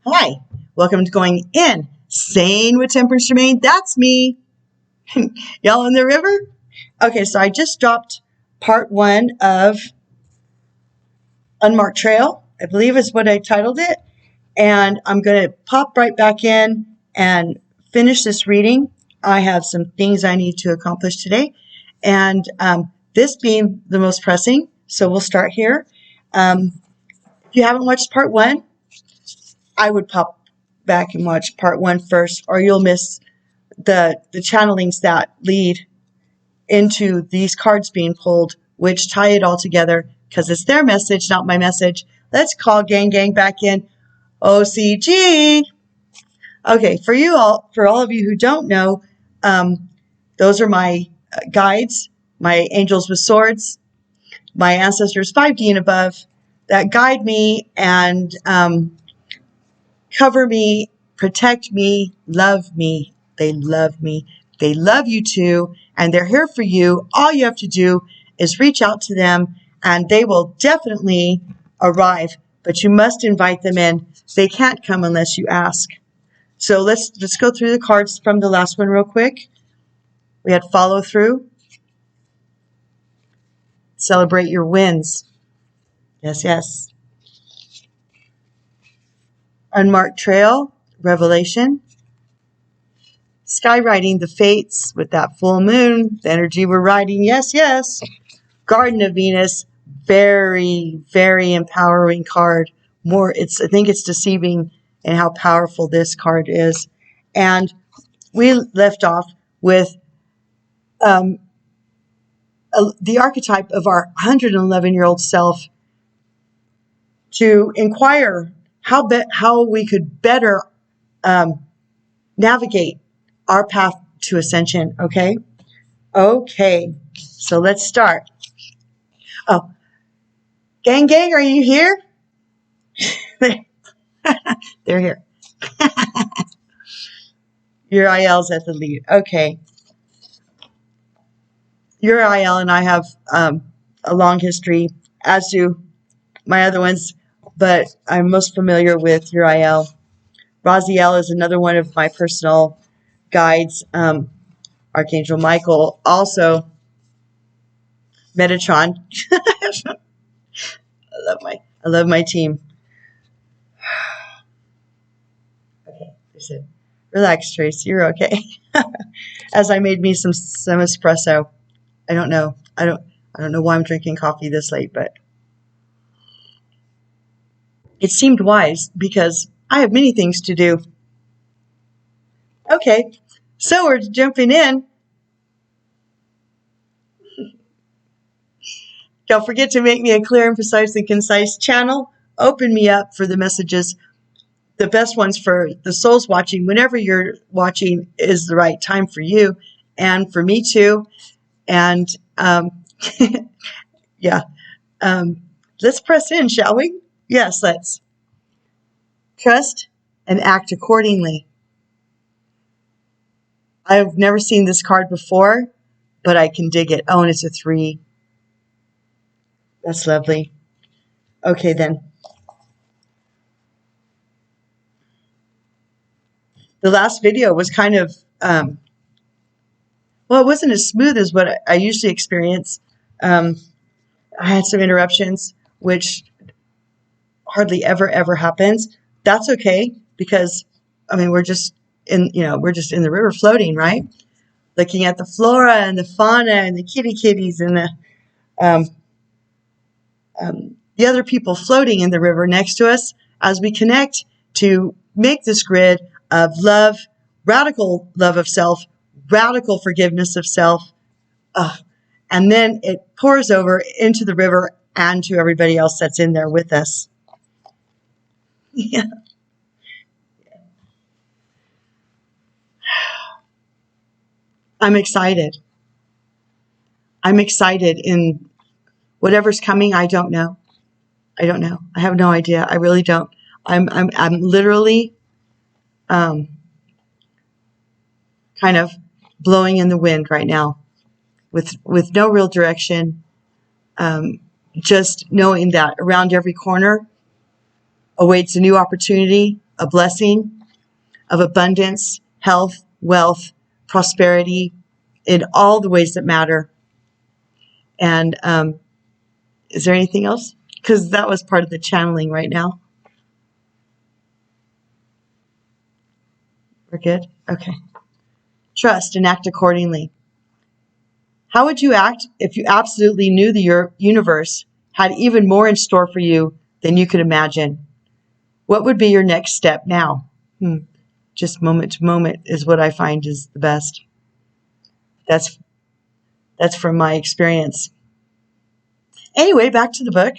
Hi, welcome to Going In, Sane with Temperance Jermaine. That's me. Y'all in the river? Okay, so I just dropped part 1 of Unmarked Trail, I believe is what I titled it. And I'm going to pop right back in and finish this reading. I have some things I need to accomplish today. And this being the most pressing, so we'll start here. If you haven't watched part 1, I would pop back and watch part 1 first, or you'll miss the channelings that lead into these cards being pulled, which tie it all together because it's their message, not my message. Let's call gang back in. OCG. Okay, for all of you who don't know, those are my guides, my angels with swords, my ancestors 5D and above that guide me and cover me, protect me, love me. They love me. They love you too, and they're here for you. All you have to do is reach out to them, and they will definitely arrive, but you must invite them in. They can't come unless you ask. So let's go through the cards from the last one real quick. We had follow through. Celebrate your wins. Yes, yes. Unmarked Trail, Revelation. Skywriting the Fates with that full moon, the energy we're riding. Yes, yes. Garden of Venus, very, very empowering card. I think it's deceiving in how powerful this card is. And we left off with the archetype of our 111-year-old self to inquire how we could better navigate our path to ascension, okay? Okay, so let's start. Oh, gang, are you here? They're here. Uriel's at the lead. Okay. Uriel and I have a long history, as do my other ones, but I'm most familiar with Uriel. Raziel is another one of my personal guides. Archangel Michael, also Metatron. I love my team. Okay, they said, relax, Trace, you're okay. As I made me some espresso. I don't know why I'm drinking coffee this late, but it seemed wise because I have many things to do. Okay, so we're jumping in. Don't forget to make me a clear and precise and concise channel. Open me up for the messages. The best ones for the souls watching, whenever you're watching, is the right time for you and for me too. And yeah, let's press in, shall we? Yes, let's. Trust and act accordingly. I've never seen this card before, but I can dig it. Oh, and it's a 3. That's lovely. Okay, then. The last video was kind of, well, it wasn't as smooth as what I usually experience. I had some interruptions, which hardly ever happens. That's okay, because, I mean, we're just in the river floating, right? Looking at the flora and the fauna and the kitties and the other people floating in the river next to us as we connect to make this grid of love, radical love of self, radical forgiveness of self. And then it pours over into the river and to everybody else that's in there with us. Yeah. I'm excited. I'm excited in whatever's coming. I don't know. I don't know. I have no idea. I really don't. I'm literally kind of blowing in the wind right now with no real direction. Just knowing that around every corner awaits a new opportunity, a blessing of abundance, health, wealth, prosperity in all the ways that matter. And is there anything else? Because that was part of the channeling right now. We're good? Okay. Trust and act accordingly. How would you act if you absolutely knew the universe had even more in store for you than you could imagine? What would be your next step now? Just moment to moment is what I find is the best. That's from my experience. Anyway, back to the book.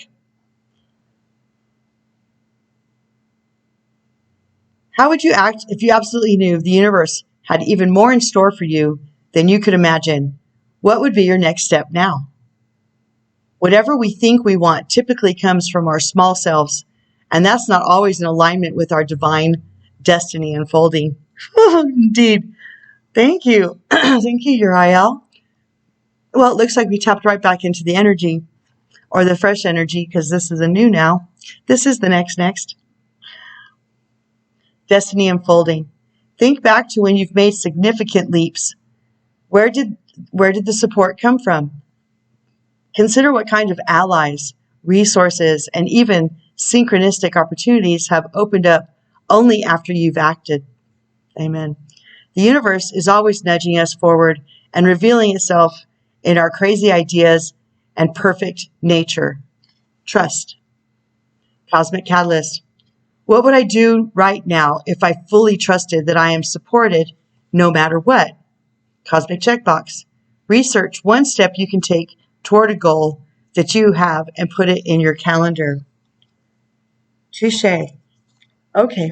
How would you act if you absolutely knew the universe had even more in store for you than you could imagine? What would be your next step now? Whatever we think we want typically comes from our small selves, and that's not always in alignment with our divine destiny unfolding. Indeed. Thank you. Thank you, Uriel. Well, it looks like we tapped right back into the energy, or the fresh energy, because this is a new now. This is the next. Destiny unfolding. Think back to when you've made significant leaps. Where did the support come from? Consider what kind of allies, resources, and even synchronistic opportunities have opened up only after you've acted. Amen. The universe is always nudging us forward and revealing itself in our crazy ideas and perfect nature. Trust. Cosmic Catalyst. What would I do right now if I fully trusted that I am supported no matter what? Cosmic Checkbox. Research one step you can take toward a goal that you have and put it in your calendar. Touché. Okay.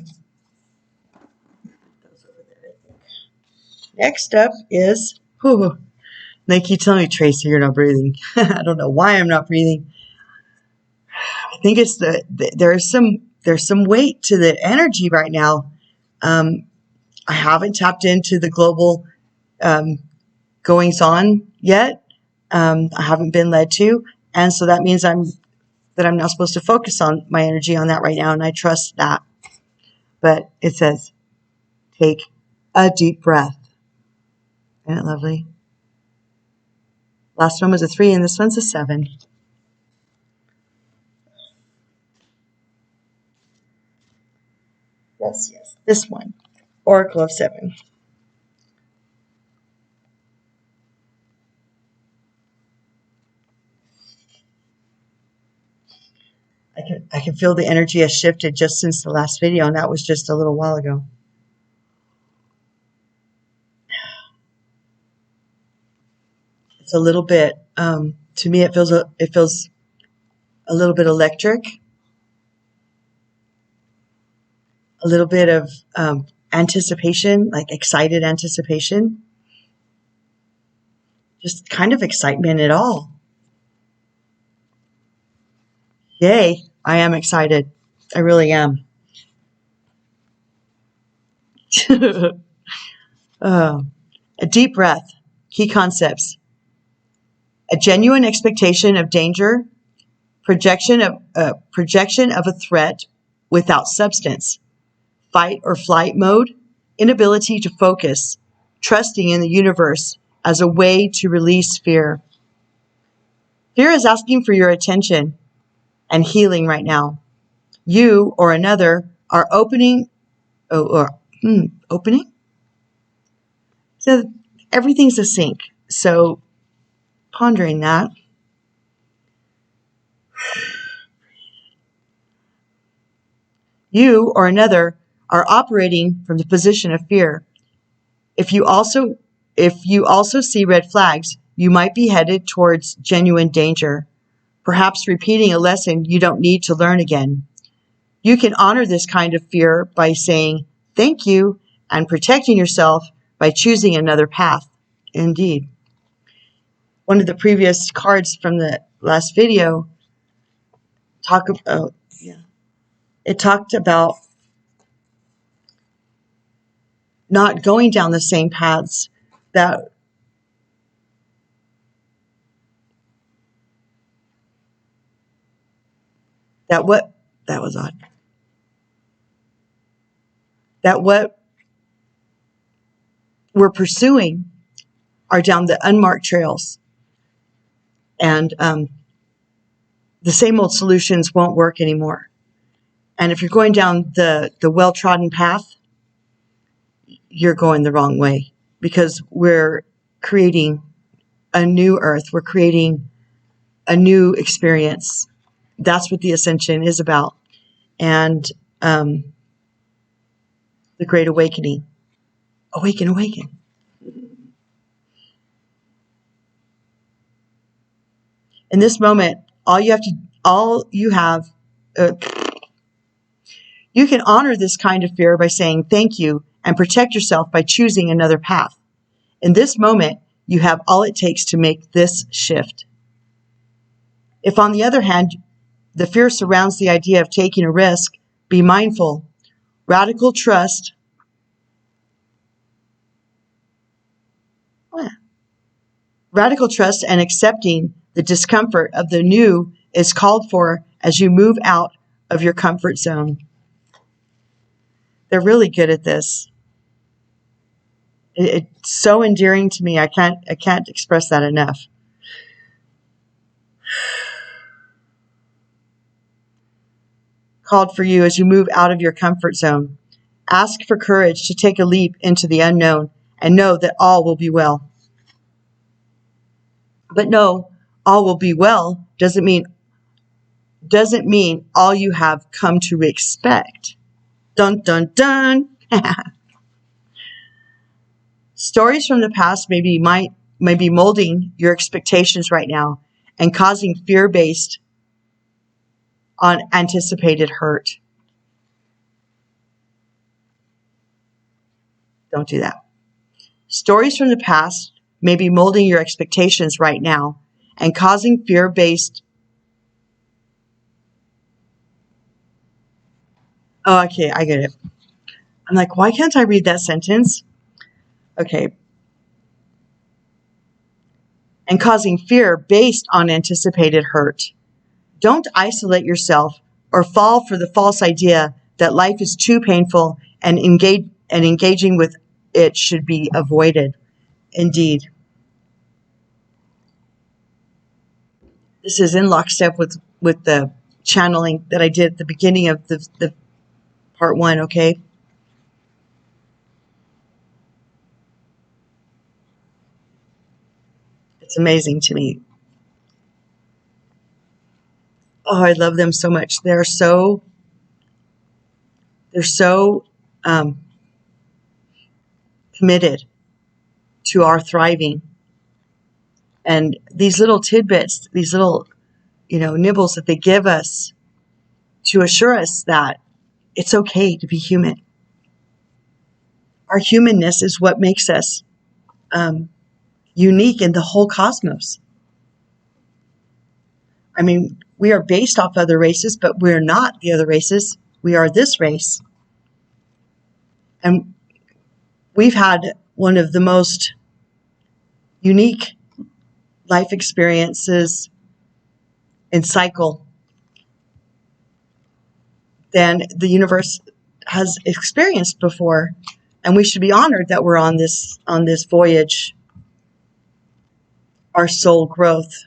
Next up is, they keep telling me, Tracy, you're not breathing. I don't know why I'm not breathing. I think it's there's some weight to the energy right now. I haven't tapped into the global goings on yet. I haven't been led to, and so that means I'm not supposed to focus on my energy on that right now, and I trust that. But it says, take a deep breath. Isn't it lovely? Last one was a 3, and this one's a 7. Yes. This one, Oracle of 7. I can feel the energy has shifted just since the last video, and that was just a little while ago. It's a little bit, to me, it feels a little bit electric, a little bit of anticipation, like excited anticipation, just kind of excitement at all. Yay, I am excited. I really am. A deep breath, key concepts. A genuine expectation of danger, projection of a threat without substance, fight or flight mode, inability to focus, trusting in the universe as a way to release fear. Fear is asking for your attention and healing right now. You or another are opening. So everything's a sync. So pondering that. You or another are operating from the position of fear. If you also If you also see red flags, you might be headed towards genuine danger, perhaps repeating a lesson you don't need to learn again. You can honor this kind of fear by saying thank you and protecting yourself by choosing another path. Indeed. One of the previous cards from the last video talked about not going down the same paths that what we're pursuing are down the unmarked trails, and the same old solutions won't work anymore. And if you're going down the well-trodden path, you're going the wrong way, because we're creating a new earth. We're creating a new experience. That's what the Ascension is about. And the Great Awakening. Awaken. In this moment, you can honor this kind of fear by saying thank you and protect yourself by choosing another path. In this moment, you have all it takes to make this shift. If, on the other hand, the fear surrounds the idea of taking a risk, be mindful. Radical trust and accepting the discomfort of the new is called for as you move out of your comfort zone. They're really good at this. It's so endearing to me. I can't express that enough. Called for you as you move out of your comfort zone. Ask for courage to take a leap into the unknown and know that all will be well. But no, all will be well doesn't mean all you have come to expect. Dun, dun, dun. Stories from the past may be molding your expectations right now and causing fear based on anticipated hurt. Don't do that. Stories from the past may be molding your expectations right now and causing fear based. Oh, okay, I get it. I'm like, why can't I read that sentence? Okay. And causing fear based on anticipated hurt. Don't isolate yourself or fall for the false idea that life is too painful and engaging with it should be avoided. Indeed. This is in lockstep with the channeling that I did at the beginning of the part 1, okay? It's amazing to me. Oh, I love them so much. They're so committed to our thriving. And these little tidbits, these little, nibbles that they give us to assure us that it's okay to be human. Our humanness is what makes us unique in the whole cosmos. I mean, we are based off other races, but we're not the other races. We are this race. And we've had one of the most unique life experiences and cycle than the universe has experienced before. And we should be honored that we're on this voyage, our soul growth,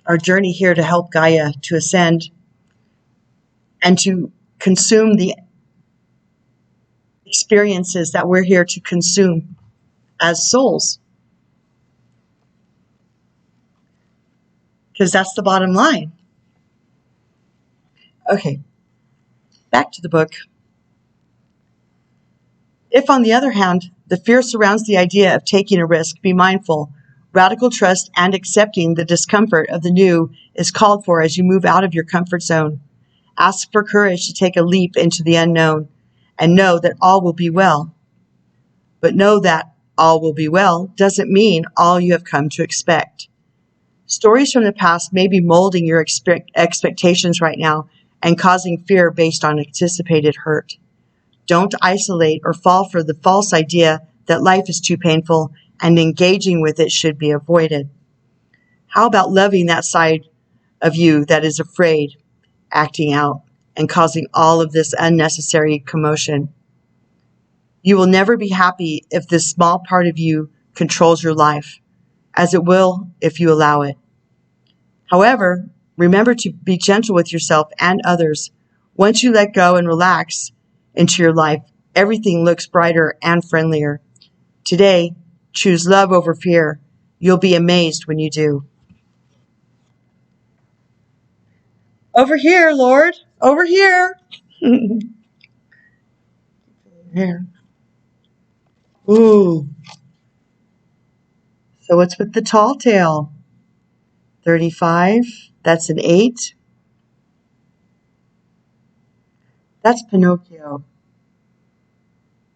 our journey here to help Gaia to ascend and to consume the experiences that we're here to consume as souls. Because that's the bottom line. Okay, back to the book. If, on the other hand, The fear surrounds the idea of taking a risk. Be mindful. Radical trust and accepting the discomfort of the new is called for as you move out of your comfort zone. Ask for courage to take a leap into the unknown and know that all will be well. But know that all will be well doesn't mean all you have come to expect. Stories from the past may be molding your expectations right now and causing fear based on anticipated hurt. Don't isolate or fall for the false idea that life is too painful and engaging with it should be avoided. How about loving that side of you that is afraid, acting out, and causing all of this unnecessary commotion? You will never be happy if this small part of you controls your life, as it will if you allow it. However, remember to be gentle with yourself and others. Once you let go and relax into your life, everything looks brighter and friendlier. Today, choose love over fear. You'll be amazed when you do. Over here, Lord. Over here. Here. Ooh. So what's with the tall tale? 35. That's an 8. That's Pinocchio.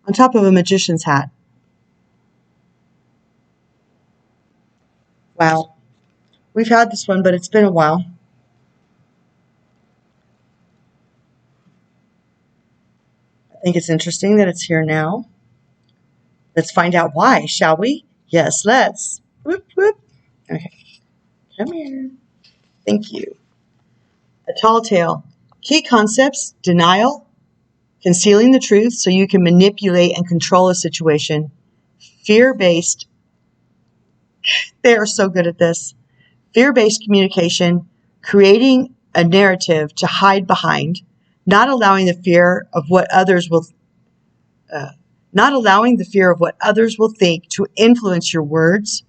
On top of a magician's hat. Wow. We've had this one, but it's been a while. I think it's interesting that it's here now. Let's find out why, shall we? Yes, let's. Whoop, whoop. Okay. Come here. Thank you. A tall tale. Key concepts: denial, concealing the truth so you can manipulate and control a situation. Fear-based. They are so good at this. Fear-based communication, creating a narrative to hide behind, not allowing the fear of what others will think to influence your words,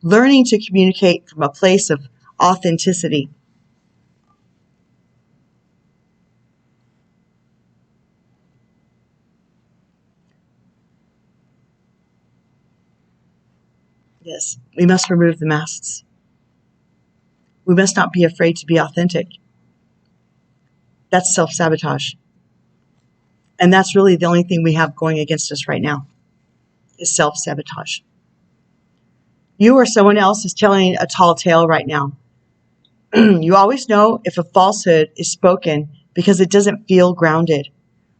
learning to communicate from a place of authenticity. Yes, we must remove the masks. We must not be afraid to be authentic. That's self-sabotage. And that's really the only thing we have going against us right now, is self-sabotage. You or someone else is telling a tall tale right now. You always know if a falsehood is spoken because it doesn't feel grounded.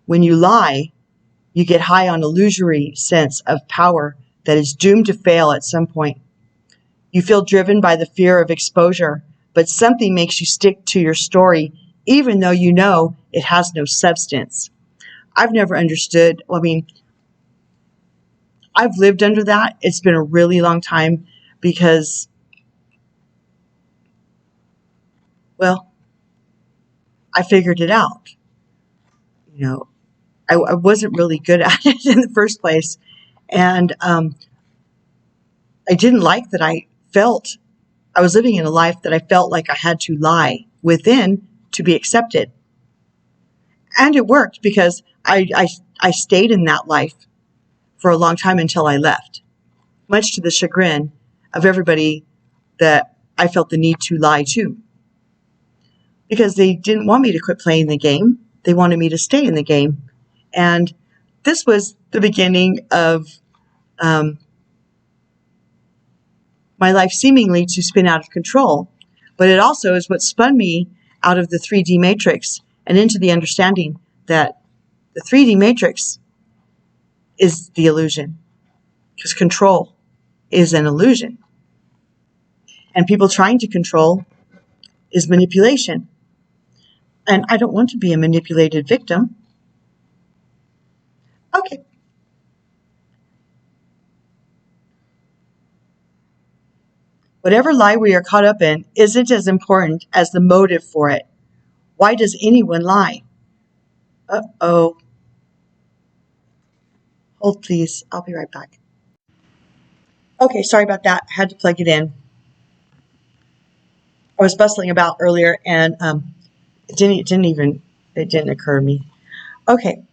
When you lie, you get high on illusory sense of power that is doomed to fail at some point. You feel driven by the fear of exposure, but something makes you stick to your story even though you know it has no substance. I've never understood. I've lived under that. It's been a really long time because, I figured it out. I wasn't really good at it in the first place. And I didn't like that I was living in a life that I felt like I had to lie within to be accepted. And it worked because I stayed in that life for a long time until I left, much to the chagrin of everybody that I felt the need to lie to. Because they didn't want me to quit playing the game. They wanted me to stay in the game. And this was the beginning of my life seemingly to spin out of control. But it also is what spun me out of the 3D matrix and into the understanding that the 3D matrix is the illusion. Because control is an illusion. And people trying to control is manipulation. And I don't want to be a manipulated victim. Okay. Whatever lie we are caught up in isn't as important as the motive for it. Why does anyone lie? Uh-oh. Hold, please. I'll be right back. Okay, sorry about that. I had to plug it in. I was bustling about earlier, and it didn't occur to me. Okay.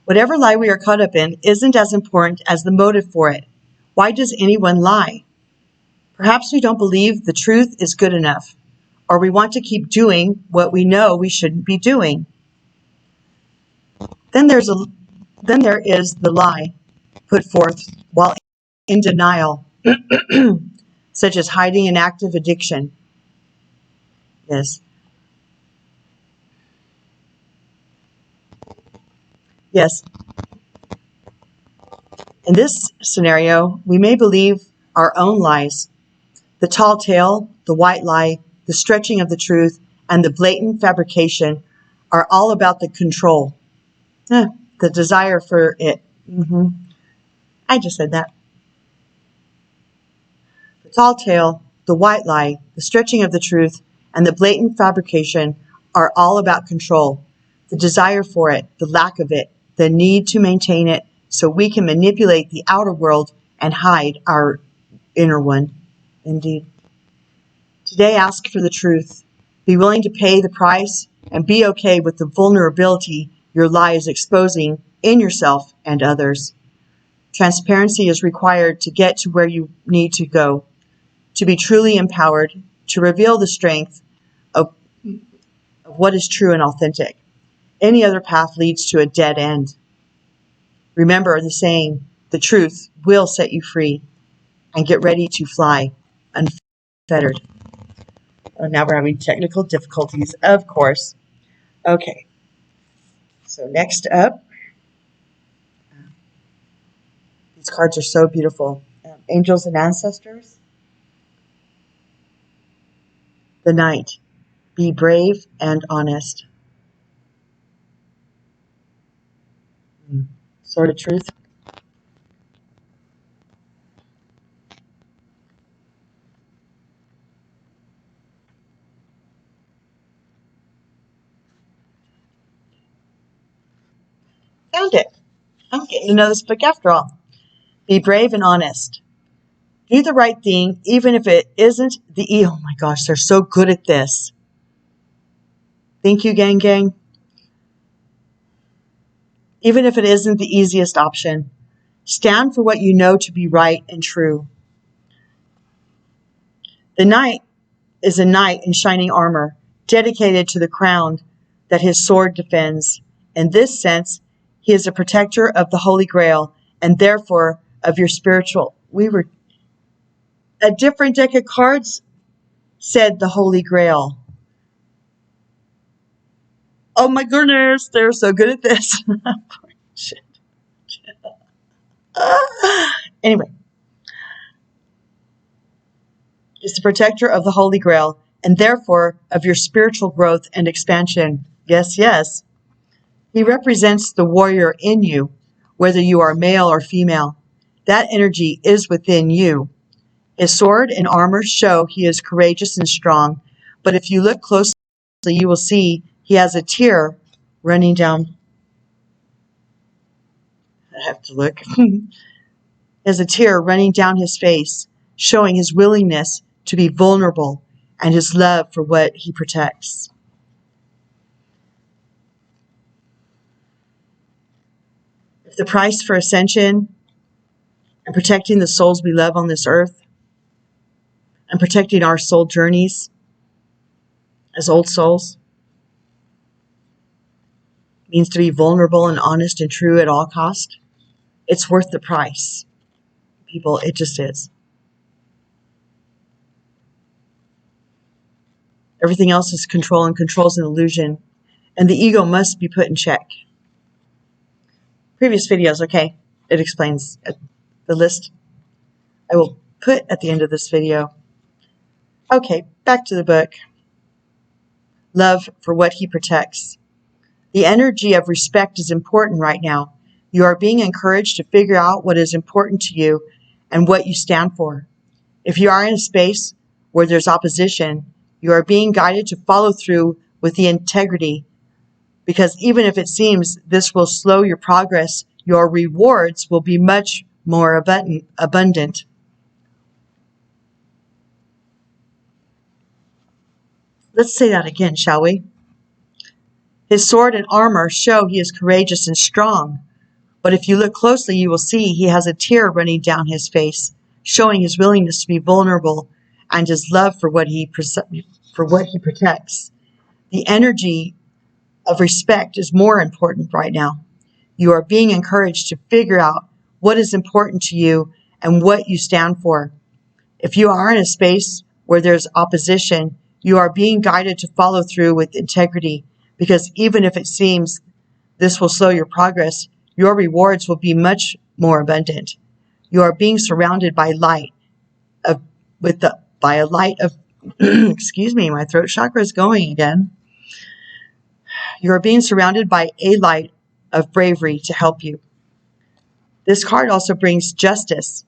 Whatever lie we are caught up in isn't as important as the motive for it. Why does anyone lie? Perhaps we don't believe the truth is good enough, or we want to keep doing what we know we shouldn't be doing. Then there is the lie put forth while in denial, such as hiding an active addiction. Yes. Yes. In this scenario, we may believe our own lies. The tall tale, the white lie, the stretching of the truth, and the blatant fabrication are all about the control, the desire for it. I just said that. The tall tale, the white lie, the stretching of the truth, and the blatant fabrication are all about control, the desire for it, the lack of it, the need to maintain it so we can manipulate the outer world and hide our inner one. Indeed. Today, ask for the truth. Be willing to pay the price and be okay with the vulnerability your lie is exposing in yourself and others. Transparency is required to get to where you need to go, to be truly empowered, to reveal the strength of what is true and authentic. Any other path leads to a dead end. Remember the saying, the truth will set you free, and get ready to fly unfettered. Now we're having technical difficulties, of course. Okay, so next up, these cards are so beautiful. Angels and Ancestors. The Knight. Be brave and honest. Sword of Truth. Found it. I'm getting to know this book after all. Be brave and honest. Do the right thing, even if it isn't oh my gosh, they're so good at this. Thank you, gang. Even if it isn't the easiest option. Stand for what you know to be right and true. The knight is a knight in shining armor, dedicated to the crown that his sword defends. In this sense, he is a protector of the Holy Grail, and therefore of your spiritual. A different deck of cards said the Holy Grail. Oh my goodness, they're so good at this. Shit. Anyway, is the protector of the Holy Grail, and therefore of your spiritual growth and expansion. Yes. He represents the warrior in you, whether you are male or female. That energy is within you. His sword and armor show he is courageous and strong, but if you look closely, you will see he has a tear running down. I have to look. Has a tear running down his face, showing his willingness to be vulnerable and his love for what he protects. If the price for ascension and protecting the souls we love on this earth and protecting our soul journeys as old souls means to be vulnerable and honest and true at all cost, it's worth the price. People, it just is. Everything else is control, and control is an illusion, and the ego must be put in check. Previous videos, okay, it explains the list I will put at the end of this video. Okay, back to the book. Love for what he protects. The energy of respect is important right now. You are being encouraged to figure out what is important to you and what you stand for. If you are in a space where there's opposition, you are being guided to follow through with the integrity, because even if it seems this will slow your progress, your rewards will be much more abundant. Let's say that again, shall we? His sword and armor show he is courageous and strong, But if you look closely, you will see he has a tear running down his face, showing his willingness to be vulnerable and his love for what he protects. The energy of respect is more important right now. You are being encouraged to figure out what is important to you and what you stand for. If you are in a space where there's opposition, you are being guided to follow through with integrity, because even if it seems this will slow your progress, your rewards will be much more abundant. You are being surrounded by light by a light of excuse me, my throat chakra is going again. You are being surrounded by a light of bravery to help you. This card also brings justice.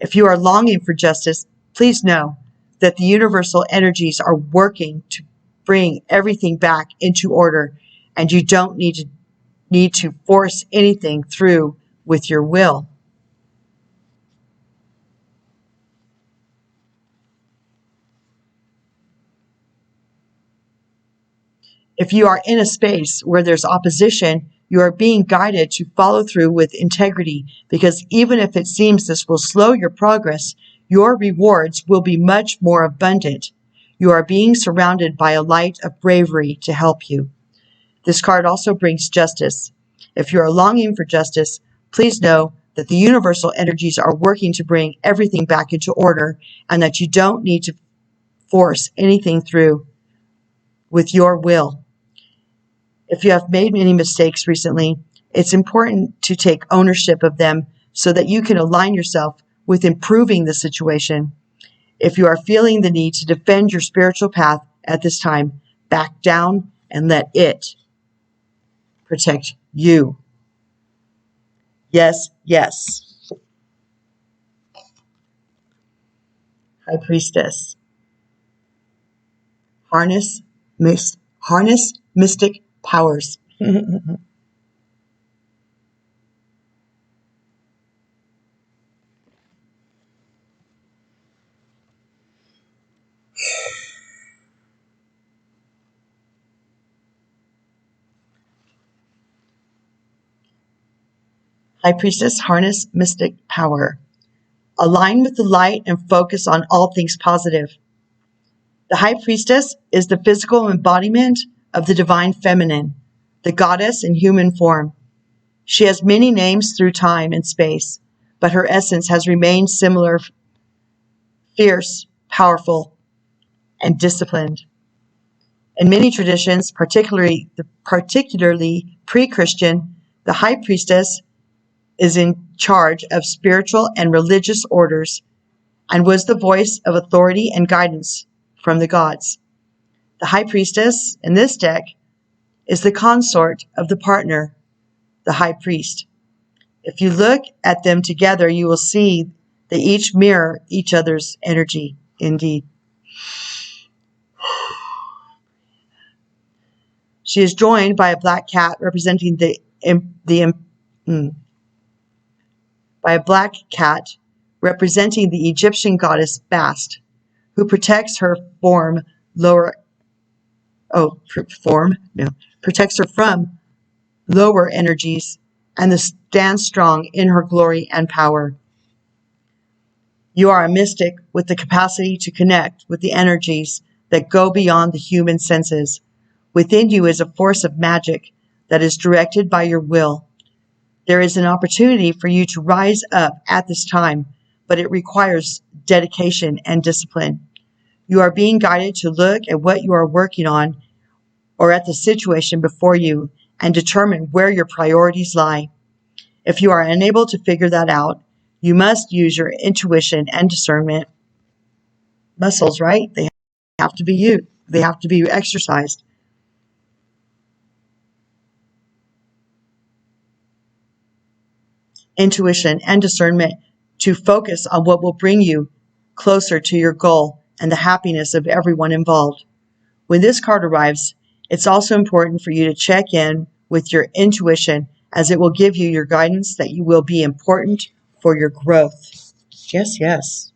If you are longing for justice, please know that the universal energies are working to bring everything back into order, and you don't need to force anything through with your will. If you are in a space where there's opposition, you are being guided to follow through with integrity, because even if it seems this will slow your progress, your rewards will be much more abundant. You are being surrounded by a light of bravery to help you. This card also brings justice. If you are longing for justice, please know that the universal energies are working to bring everything back into order, and that you don't need to force anything through with your will. If you have made any mistakes recently, it's important to take ownership of them so that you can align yourself with improving the situation. If you are feeling the need to defend your spiritual path at this time, back down and let it protect you. Yes, yes. High Priestess. Harness mystic powers. High Priestess, harness mystic power. Align with the light and focus on all things positive. The High Priestess is the physical embodiment of the divine feminine, the goddess in human form. She has many names through time and space, but her essence has remained similar: fierce, powerful, and disciplined. In many traditions, particularly pre-Christian, the High Priestess is in charge of spiritual and religious orders and was the voice of authority and guidance from the gods. The High Priestess in this deck is the consort of the partner, the High Priest. If you look at them together, you will see they each mirror each other's energy indeed. She is joined by a black cat representing by a black cat representing the Egyptian goddess Bast, who protects her protects her from lower energies and stands strong in her glory and power. You are a mystic with the capacity to connect with the energies that go beyond the human senses. Within you is a force of magic that is directed by your will. There is an opportunity for you to rise up at this time, but it requires dedication and discipline. You are being guided to look at what you are working on or at the situation before you and determine where your priorities lie. If you are unable to figure that out, you must use your intuition and discernment muscles, right? They have to be used. They have to be exercised. Intuition and discernment to focus on what will bring you closer to your goal and the happiness of everyone involved. When this card arrives, it's also important for you to check in with your intuition, as it will give you your guidance that you will be important for your growth. Yes, yes.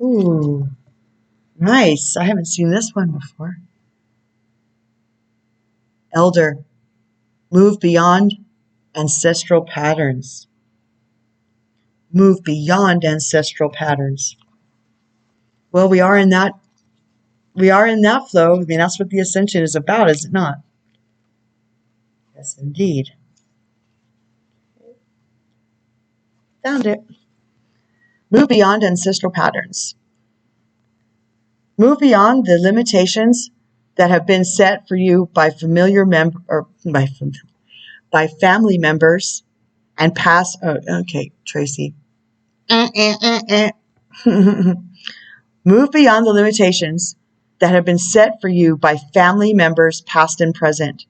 Ooh, nice. I haven't seen this one before. Elder, move beyond ancestral patterns. Move beyond ancestral patterns. Well, we are in that flow. I mean, that's what the Ascension is about, is it not? Yes, indeed. Found it. Move beyond ancestral patterns. Move beyond the limitations that have been set for you by by family members and past. Oh, okay, Tracy. Move beyond the limitations that have been set for you by family members, past and present.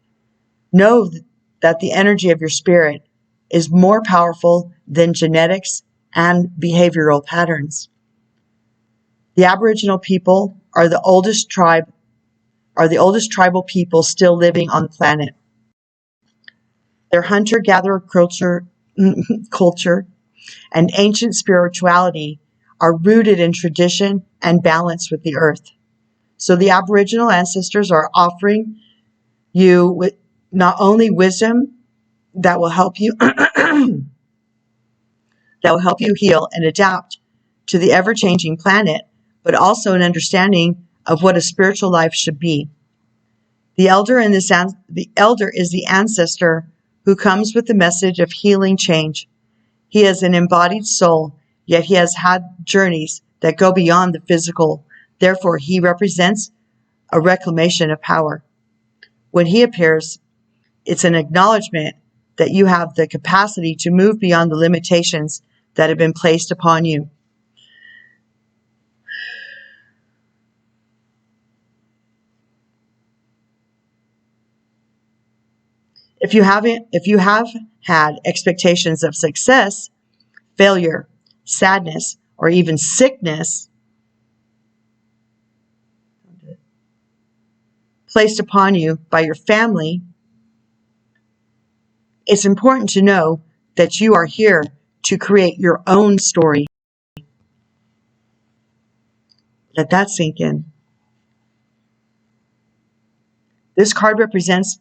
Know that the energy of your spirit is more powerful than genetics and behavioral patterns. The Aboriginal people are the oldest tribal people still living on the planet. Their hunter-gatherer culture and ancient spirituality are rooted in tradition and balance with the earth. So the Aboriginal ancestors are offering you with not only wisdom that will help you heal and adapt to the ever-changing planet, but also an understanding of what a spiritual life should be. The elder is the ancestor who comes with the message of healing change. He is an embodied soul, yet he has had journeys that go beyond the physical. Therefore, he represents a reclamation of power. When he appears, it's an acknowledgement that you have the capacity to move beyond the limitations that have been placed upon you. If you have had expectations of success, failure, sadness, or even sickness placed upon you by your family, it's important to know that you are here to create your own story. Let that sink in. This card represents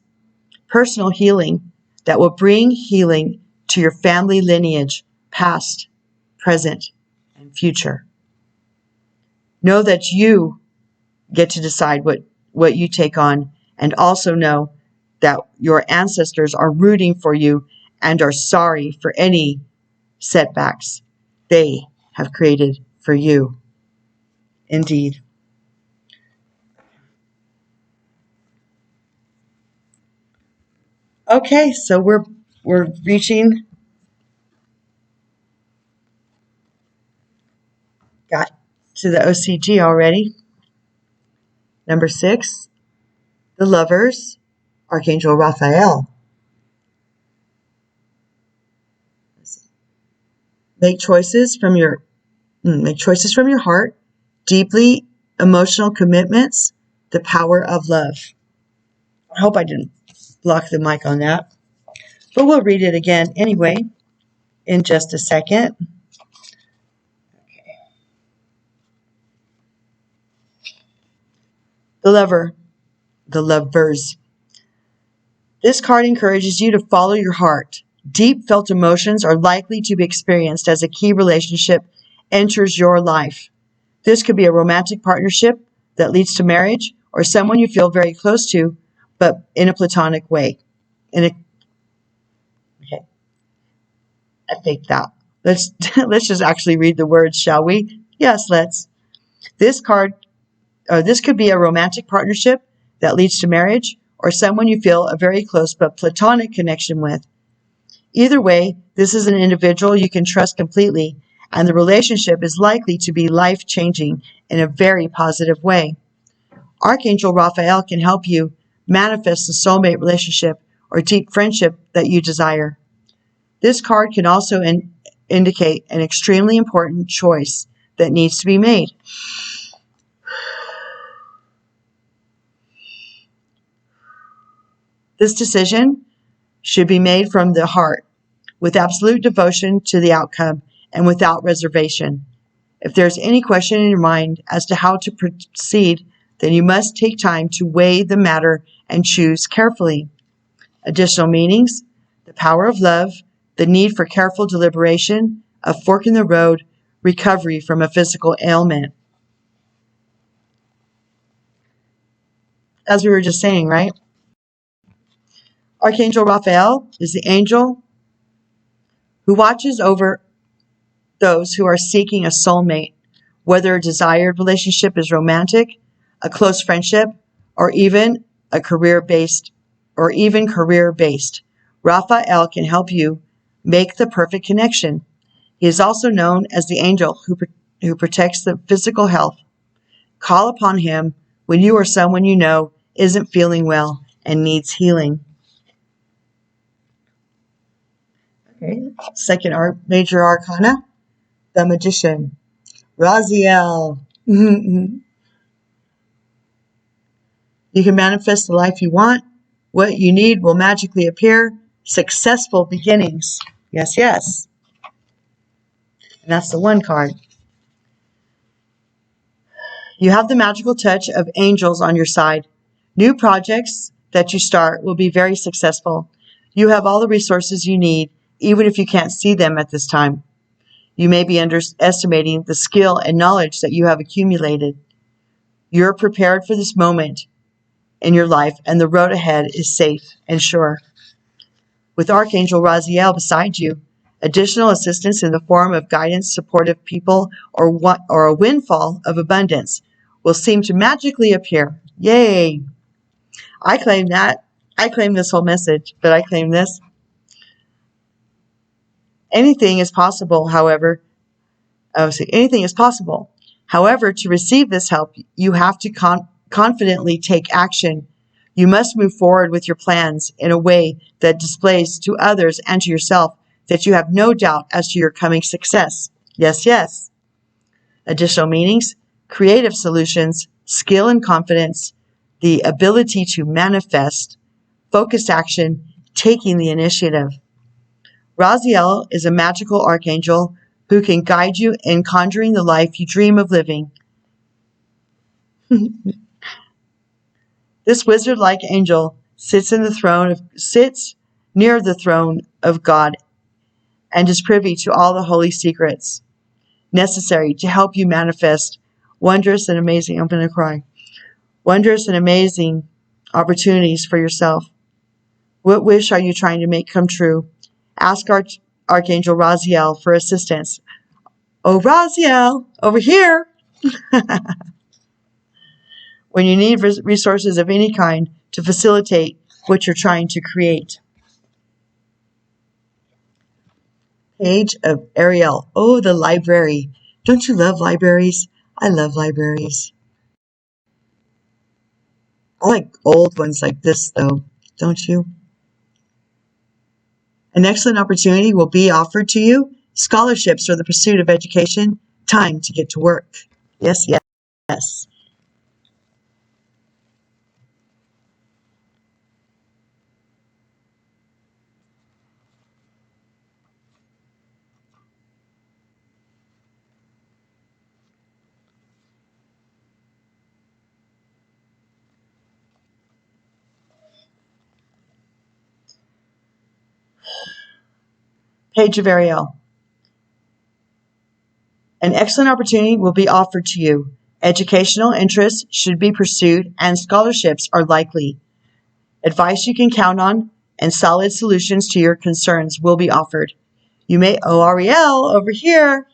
personal healing that will bring healing to your family lineage, past, present, and future. Know that you get to decide what you take on, and also know that your ancestors are rooting for you and are sorry for any setbacks they have created for you. Indeed. Okay, so we're reaching. Got to the OCG already. Number 6, the Lovers, Archangel Raphael. Make choices from your heart, deeply emotional commitments, the power of love. I hope I didn't block the mic on that, but we'll read it again anyway in just a second. Okay. The Lovers. This card encourages you to follow your heart. Deep felt emotions are likely to be experienced as a key relationship enters your life. This could be a romantic partnership that leads to marriage, or someone you feel very close to, but in a platonic way. Okay, I faked that. Let's just actually read the words, shall we? Yes, let's. This could be a romantic partnership that leads to marriage, or someone you feel a very close but platonic connection with. Either way, this is an individual you can trust completely, and the relationship is likely to be life-changing in a very positive way. Archangel Raphael can help you manifest the soulmate relationship or deep friendship that you desire. This card can also indicate an extremely important choice that needs to be made. This decision should be made from the heart, with absolute devotion to the outcome and without reservation. If there's any question in your mind as to how to proceed, then you must take time to weigh the matter and choose carefully. Additional meanings. the power of love, the need for careful deliberation, a fork in the road, recovery from a physical ailment. As we were just saying, right? Archangel Raphael is the angel who watches over those who are seeking a soulmate, whether a desired relationship is romantic, a close friendship, or even career-based. Raphael can help you make the perfect connection. He is also known as the angel who protects the physical health. Call upon him when you or someone you know isn't feeling well and needs healing. Okay, second major arcana, the Magician, Raziel. You can manifest the life you want. What you need will magically appear. Successful beginnings. Yes, yes. And that's the one card. You have the magical touch of angels on your side. New projects that you start will be very successful. You have all the resources you need, even if you can't see them at this time. You may be underestimating the skill and knowledge that you have accumulated. You're prepared for this moment in your life, and the road ahead is safe and sure. With Archangel Raziel beside you, additional assistance in the form of guidance, supportive people, or a windfall of abundance will seem to magically appear. Yay! I claim that. I claim this whole message, but I claim this. Anything is possible, however. Anything is possible. However, to receive this help, you have to confidently take action. You must move forward with your plans in a way that displays to others and to yourself that you have no doubt as to your coming success. Yes, yes. Additional meanings, creative solutions, skill and confidence, the ability to manifest, focused action, taking the initiative. Raziel is a magical archangel who can guide you in conjuring the life you dream of living. This wizard-like angel sits near the throne of God and is privy to all the holy secrets necessary to help you manifest wondrous and amazing opportunities for yourself. What wish are you trying to make come true? Ask Archangel Raziel for assistance. Oh, Raziel, over here! When you need resources of any kind to facilitate what you're trying to create. Page of Ariel. Oh, the library. Don't you love libraries? I love libraries. I like old ones like this, though. Don't you? An excellent opportunity will be offered to you. Scholarships for the pursuit of education. Time to get to work. Yes, yes, yes. Page of Ariel. An excellent opportunity will be offered to you. Educational interests should be pursued and scholarships are likely. Advice you can count on and solid solutions to your concerns will be offered. You may, Ariel, over here.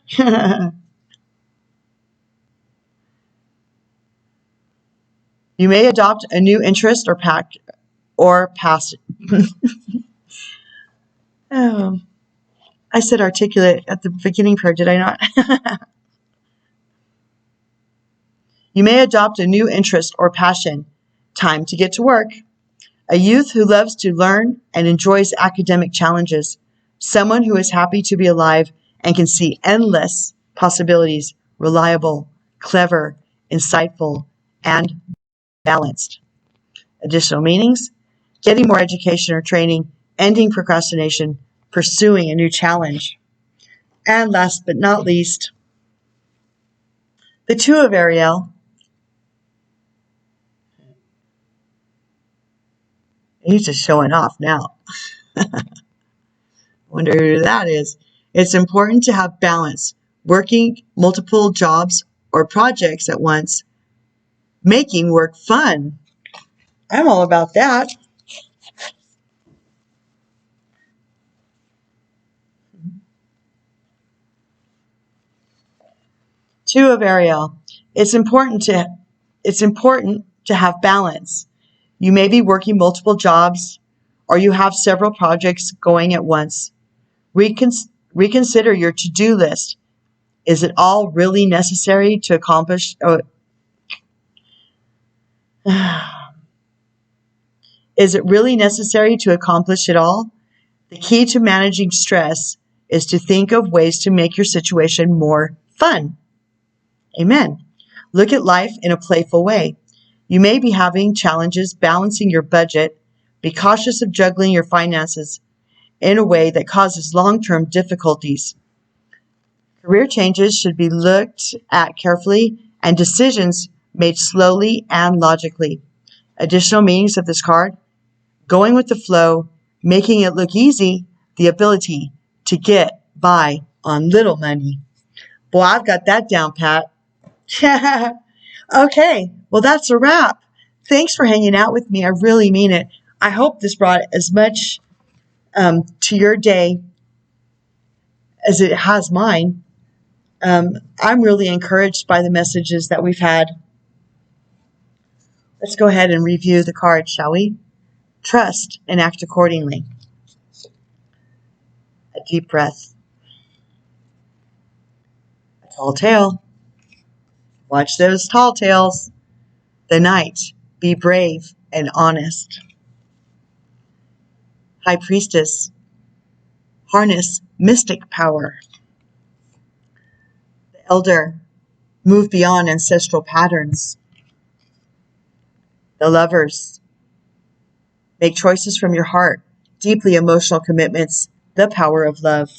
You may adopt a new interest or pass. Oh, I said articulate at the beginning part, did I not? You may adopt a new interest or passion. Time to get to work. A youth who loves to learn and enjoys academic challenges. Someone who is happy to be alive and can see endless possibilities. Reliable, clever, insightful, and balanced. Additional meanings, getting more education or training, ending procrastination, pursuing a new challenge. And last but not least, the Two of Ariel. He's just showing off now. Wonder who that is. It's important to have balance. Working multiple jobs or projects at once. Making work fun. I'm all about that. Two of Ariel. It's important to have balance. You may be working multiple jobs or you have several projects going at once. Reconsider your to-do list. Is it all really necessary to accomplish? Is it really necessary to accomplish it all? The key to managing stress is to think of ways to make your situation more fun. Amen. Look at life in a playful way. You may be having challenges balancing your budget. Be cautious of juggling your finances in a way that causes long-term difficulties. Career changes should be looked at carefully and decisions made slowly and logically. Additional meanings of this card: going with the flow, making it look easy, the ability to get by on little money. Boy, I've got that down pat. Okay, well, that's a wrap. Thanks for hanging out with me. I really mean it. I hope this brought as much to your day as it has mine. I'm really encouraged by the messages that we've had. Let's go ahead and review the card, shall we? Trust and act accordingly. A deep breath. A tall tale. Watch those tall tales. The Knight. Be brave and honest. High Priestess. Harness mystic power. The Elder. Move beyond ancestral patterns. The Lovers. Make choices from your heart. Deeply emotional commitments. The power of love.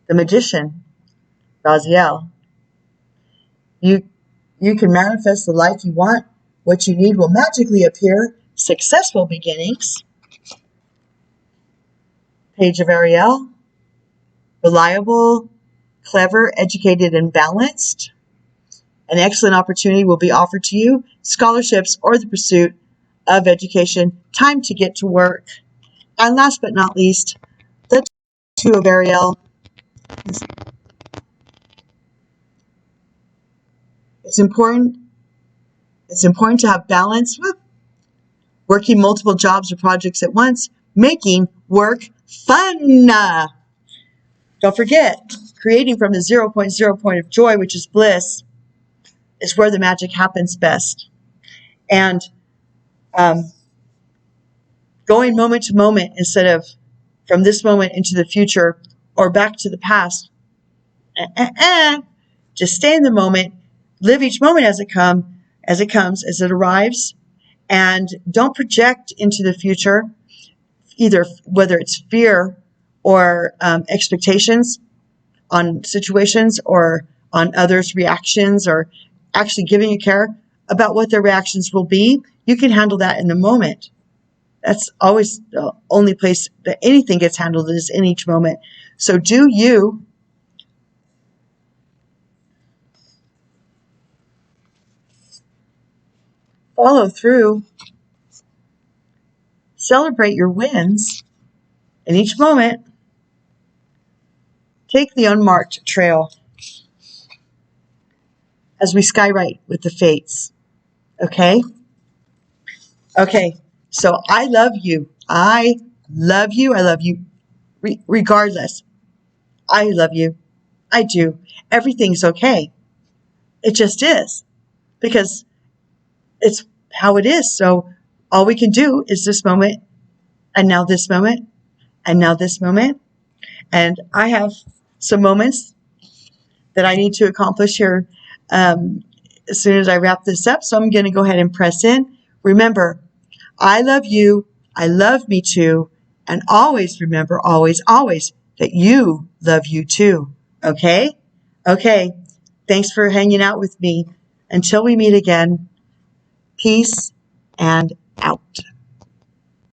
The Magician. Raziel. You can manifest the life you want. What you need will magically appear. Successful beginnings. Page of Ariel. Reliable, clever, educated, and balanced. An excellent opportunity will be offered to you. Scholarships or the pursuit of education. Time to get to work. And last but not least, the Two of Ariel. It's important to have balance. Working multiple jobs or projects at once. Making work fun. Don't forget, creating from the 0.0 point of joy, which is bliss, is where the magic happens best. And going moment to moment instead of from this moment into the future or back to the past. Just stay in the moment. Live each moment as it comes, as it arrives. And don't project into the future, either whether it's fear or expectations on situations or on others' reactions, or actually giving a care about what their reactions will be. You can handle that in the moment. That's always the only place that anything gets handled, is in each moment. So do you. Follow through. Celebrate your wins in each moment. Take the unmarked trail as we skywrite with the fates. Okay? Okay. So I love you. I love you. I love you regardless. I love you. I do. Everything's okay. It just is. Because it's how it is. So all we can do is this moment, and now this moment, and now this moment. And I have some moments that I need to accomplish here as soon as I wrap this up. So I'm going to go ahead and press in. Remember, I love you. I love me too. And always remember, always, always, that you love you too. Okay? Okay. Thanks for hanging out with me. Until we meet again, peace and out.